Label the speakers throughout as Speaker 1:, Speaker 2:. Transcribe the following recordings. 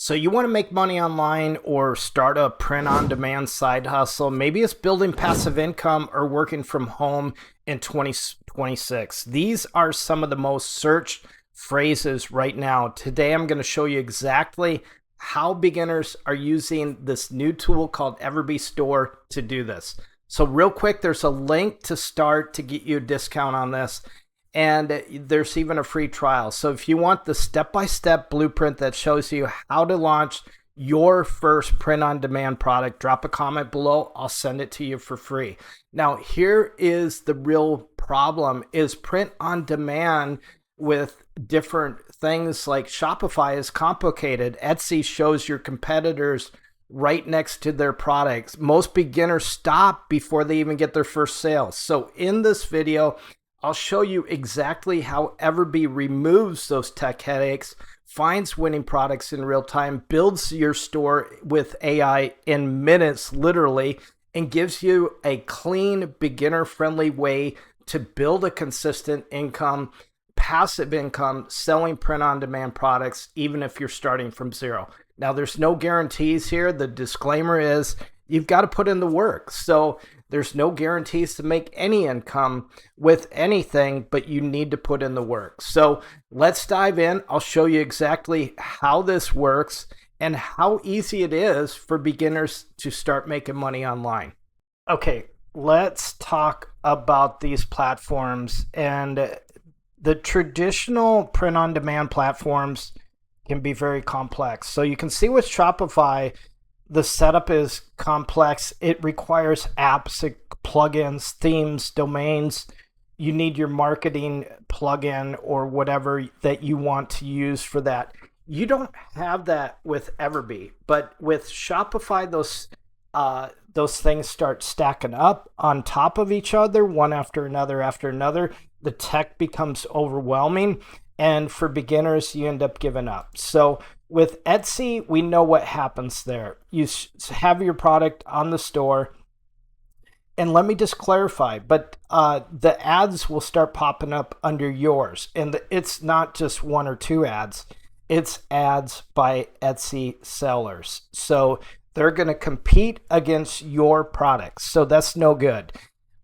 Speaker 1: So you want to make money online or start a print-on-demand side hustle. Maybe it's building passive income or working from home in 2026. These are some of the most searched phrases right now. Today, I'm going to show you exactly how beginners are using this new tool called Everbe Store to do this. So real quick, there's a link to start to get you a discount on this. And there's even a free trial. So if you want the step-by-step blueprint that shows you how to launch your first print-on-demand product, drop a comment below. I'll send it to you for free. Now, here is the real problem is print-on-demand with different things like Shopify is complicated. Etsy shows your competitors right next to their products. Most beginners stop before they even get their first sale. So in this video, I'll show you exactly how Everbe removes those tech headaches, finds winning products in real time, builds your store with AI in minutes, literally, and gives you a clean, beginner-friendly way to build a consistent income, passive income, selling print-on-demand products, even if you're starting from zero. Now, there's no guarantees here. The disclaimer is you've got to put in the work. So there's no guarantees to make any income with anything, but you need to put in the work. So let's dive in. I'll show you exactly how this works and how easy it is for beginners to start making money online. Okay, let's talk about these platforms. And the traditional print-on-demand platforms can be very complex. So you can see with Shopify, the setup is complex. It requires apps, plugins, themes, domains. You need your marketing plugin or whatever that you want to use for that. You don't have that with Everbe, but with Shopify, those things start stacking up on top of each other, one after another after another. The tech becomes overwhelming, and for beginners, you end up giving up. So with Etsy, we know what happens there. You have your product on the store, and let me just clarify, but the ads will start popping up under yours, and it's not just one or two ads. It's ads by Etsy sellers. So they're going to compete against your products. So that's no good.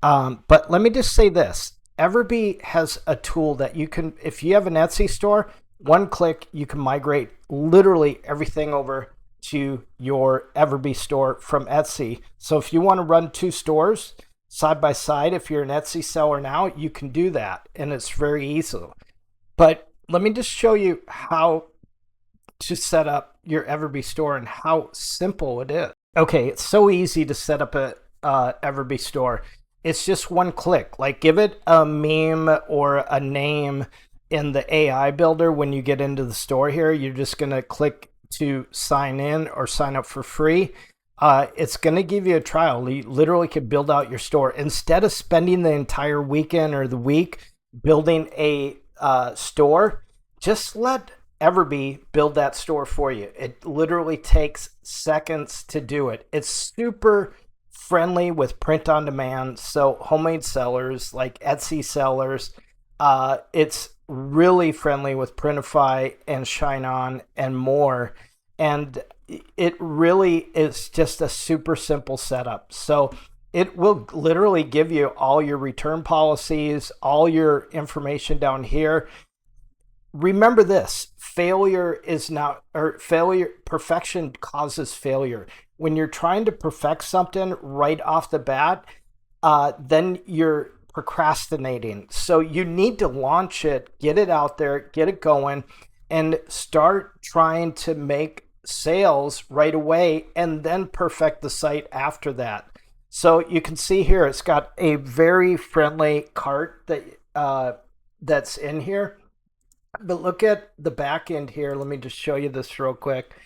Speaker 1: But let me just say this. Everbe has a tool that you can, if you have an Etsy store, one click, you can migrate literally everything over to your Everbe store from Etsy. So if you want to run two stores side by side, if you're an Etsy seller now, you can do that. And it's very easy. But let me just show you how to set up your Everbe store and how simple it is. Okay, it's so easy to set up a Everbe store. It's just one click. Like, give it a meme or a name in the AI builder. When you get into the store here, you're just going to click to sign in or sign up for free. It's going to give you a trial. You literally could build out your store. Instead of spending the entire weekend or the week building a store, just let Everbe build that store for you. It literally takes seconds to do it. It's super friendly with print on demand. So homemade sellers like Etsy sellers, it's really friendly with Printify and Shine On and more. And it really is just a super simple setup. So it will literally give you all your return policies, all your information down here. Remember this, perfection causes failure. When you're trying to perfect something right off the bat, then you're procrastinating. So you need to launch it, get it out there, get it going, and start trying to make sales right away, and then perfect the site after that. So you can see here, it's got a very friendly cart that's in here. But look at the back end here. Let me just show you this real quick.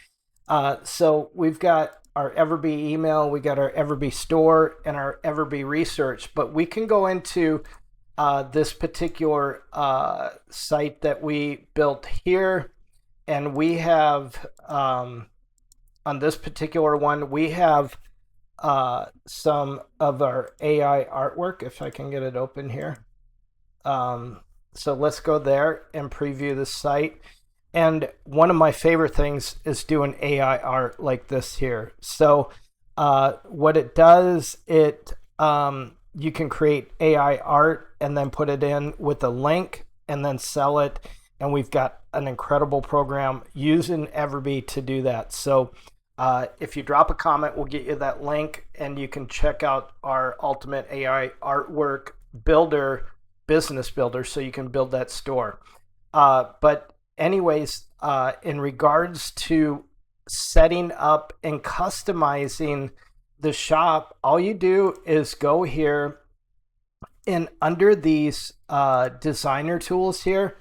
Speaker 1: So we've got our Everbe email, we got our Everbe store, and our Everbe research. But we can go into this particular site that we built here, and we have on this particular one, we have some of our AI artwork. If I can get it open here. So let's go there and preview the site. And one of my favorite things is doing AI art like this here. So what it does, you can create AI art and then put it in with a link and then sell it. And we've got an incredible program using Everbe to do that. So if you drop a comment, we'll get you that link, and you can check out our Ultimate AI Artwork Builder, business builder, so you can build that store. But anyways, in regards to setting up and customizing the shop, all you do is go here, and under these designer tools here,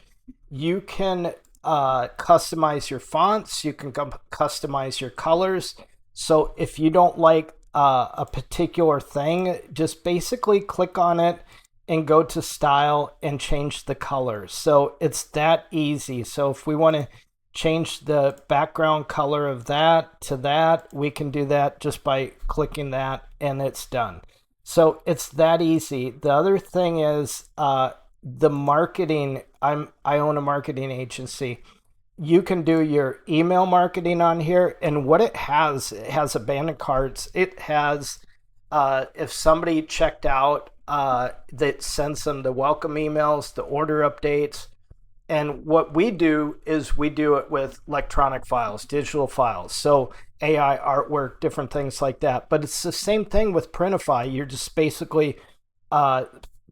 Speaker 1: you can customize your fonts, you can customize your colors. So if you don't like a particular thing, just basically click on it and go to style and change the colors. So it's that easy. So if we want to change the background color of that to that, we can do that just by clicking that, and it's done. So it's that easy. The other thing is the marketing. I own a marketing agency. You can do your email marketing on here, and what it has abandoned carts. It has if somebody checked out, that sends them the welcome emails, the order updates. And what we do is we do it with electronic files, digital files. So AI artwork, different things like that. But it's the same thing with Printify. You're just basically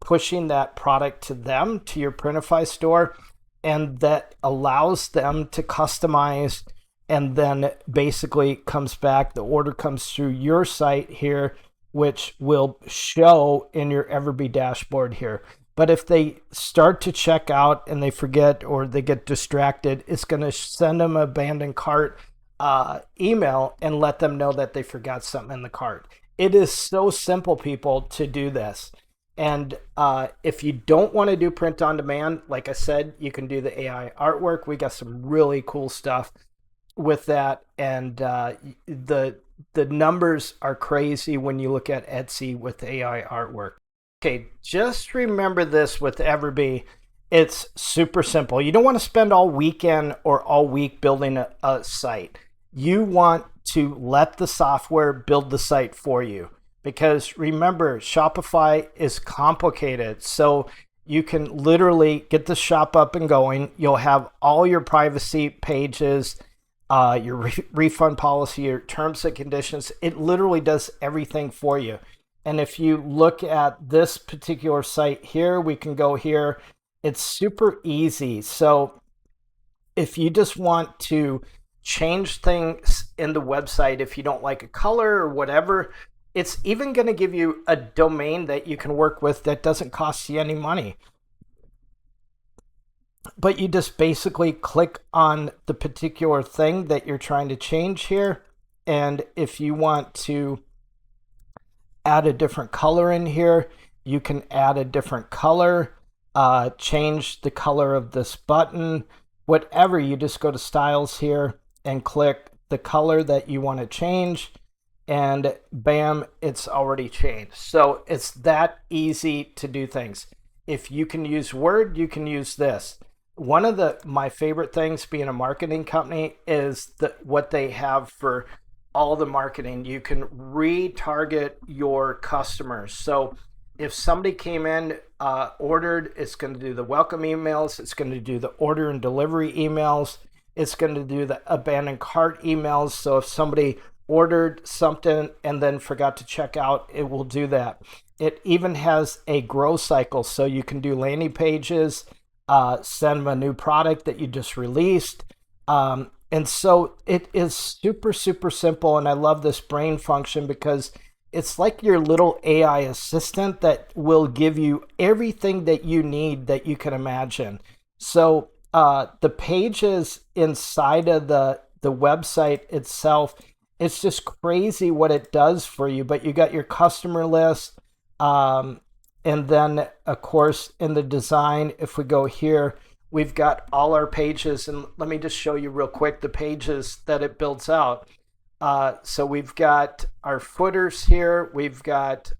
Speaker 1: pushing that product to them, to your Printify store, and that allows them to customize, and then basically comes back, the order comes through your site here, which will show in your Everbe dashboard here. But if they start to check out and they forget or they get distracted, it's going to send them an abandoned cart email and let them know that they forgot something in the cart. It is so simple, people, to do this. And if you don't want to do print on demand, like I said, you can do the AI artwork. We got some really cool stuff with that. And the numbers are crazy when you look at Etsy with AI artwork. Okay, just remember this with Everbe. It's super simple. You don't want to spend all weekend or all week building a site. You want to let the software build the site for you. Because remember, Shopify is complicated. So you can literally get the shop up and going. You'll have all your privacy pages, your refund policy, your terms and conditions. It literally does everything for you. And if you look at this particular site here, we can go here. It's super easy. So if you just want to change things in the website, if you don't like a color or whatever, it's even going to give you a domain that you can work with that doesn't cost you any money. But you just basically click on the particular thing that you're trying to change here. And if you want to add a different color in here, you can add a different color, change the color of this button, whatever. You just go to styles here and click the color that you want to change, and bam, it's already changed. So it's that easy to do things. If you can use Word, you can use this. One of my favorite things being a marketing company is what they have for all the marketing. You can retarget your customers. So if somebody came in, ordered, it's going to do the welcome emails, it's going to do the order and delivery emails, it's going to do the abandoned cart emails. So if somebody ordered something and then forgot to check out, it will do that. It even has a grow cycle, so you can do landing pages, send them a new product that you just released. And so it is super, super simple. And I love this brain function because it's like your little AI assistant that will give you everything that you need that you can imagine. So the pages inside of the website itself, it's just crazy what it does for you. But you got your customer list. And then, of course, in the design, if we go here, we've got all our pages. And let me just show you real quick the pages that it builds out. So we've got our footers here. We've got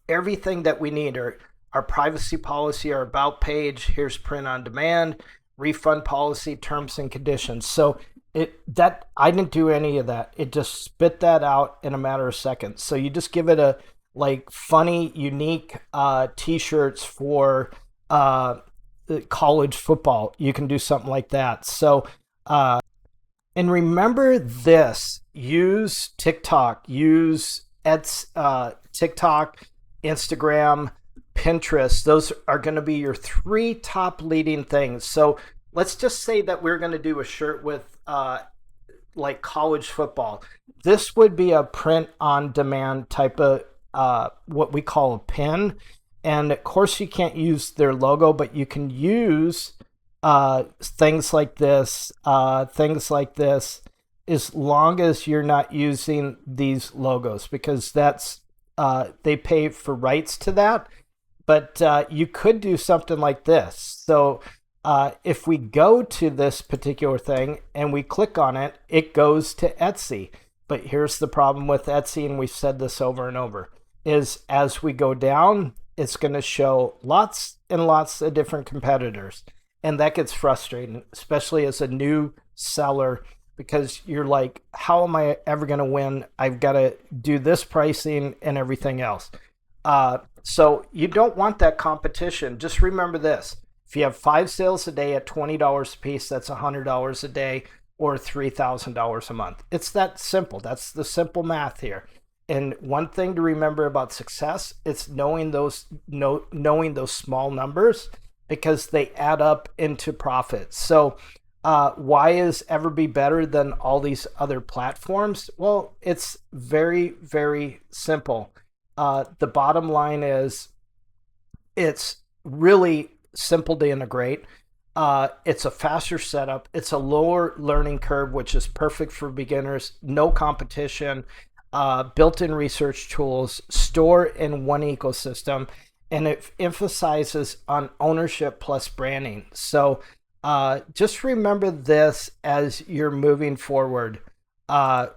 Speaker 1: everything that we need. Our privacy policy, our about page. Here's print on demand. refund policy, terms and conditions. So that I didn't do any of that. It just spit that out in a matter of seconds. So you just give it a like funny, unique t-shirts for college football. You can do something like that. So and remember this: use TikTok, use TikTok, Instagram, Pinterest. Those are going to be your 3 top leading things. So let's just say that we're going to do a shirt with like college football. This would be a print on demand type of what we call a pin. And of course you can't use their logo, but you can use things like this, as long as you're not using these logos, because that's they pay for rights to that. But you could do something like this. So if we go to this particular thing and we click on it, it goes to Etsy. But here's the problem with Etsy, and we've said this over and over, is as we go down, it's going to show lots and lots of different competitors. And that gets frustrating, especially as a new seller, because you're like, how am I ever going to win? I've got to do this pricing and everything else. So you don't want that competition. Just remember this. If you have 5 sales a day at $20 a piece, that's $100 a day or $3,000 a month. It's that simple. That's the simple math here. And one thing to remember about success, it's knowing those small numbers, because they add up into profits. So why is Everbe better than all these other platforms? Well, it's very, very simple. The bottom line is it's really simple to integrate. It's a faster setup. It's a lower learning curve, which is perfect for beginners. No competition, built-in research tools, store in one ecosystem, and it emphasizes on ownership plus branding. So just remember this as you're moving forward.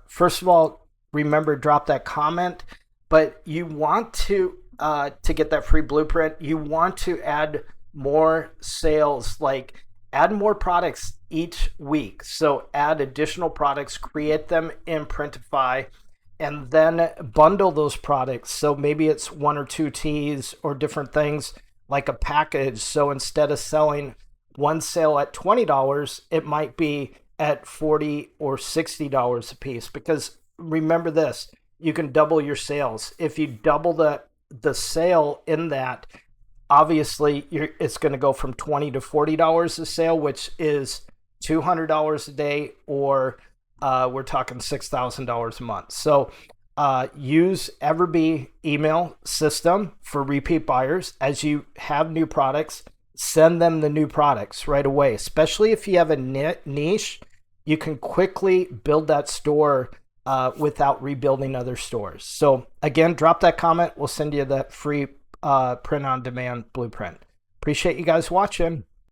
Speaker 1: First of all, remember, drop that comment, but you want to get that free blueprint, you want to add more sales, like add more products each week. So add additional products, create them in Printify, and then bundle those products. So maybe it's 1 or 2 tees or different things like a package. So instead of selling one sale at $20, it might be at $40 or $60 a piece. Because remember this, you can double your sales. If you double the sale in that, obviously it's going to go from $20 to $40 a sale, which is $200 a day, or we're talking $6,000 a month. So use Everbe email system for repeat buyers. As you have new products, send them the new products right away. Especially if you have a niche, you can quickly build that store without rebuilding other stores. So again, drop that comment. We'll send you that free print on demand blueprint. Appreciate you guys watching.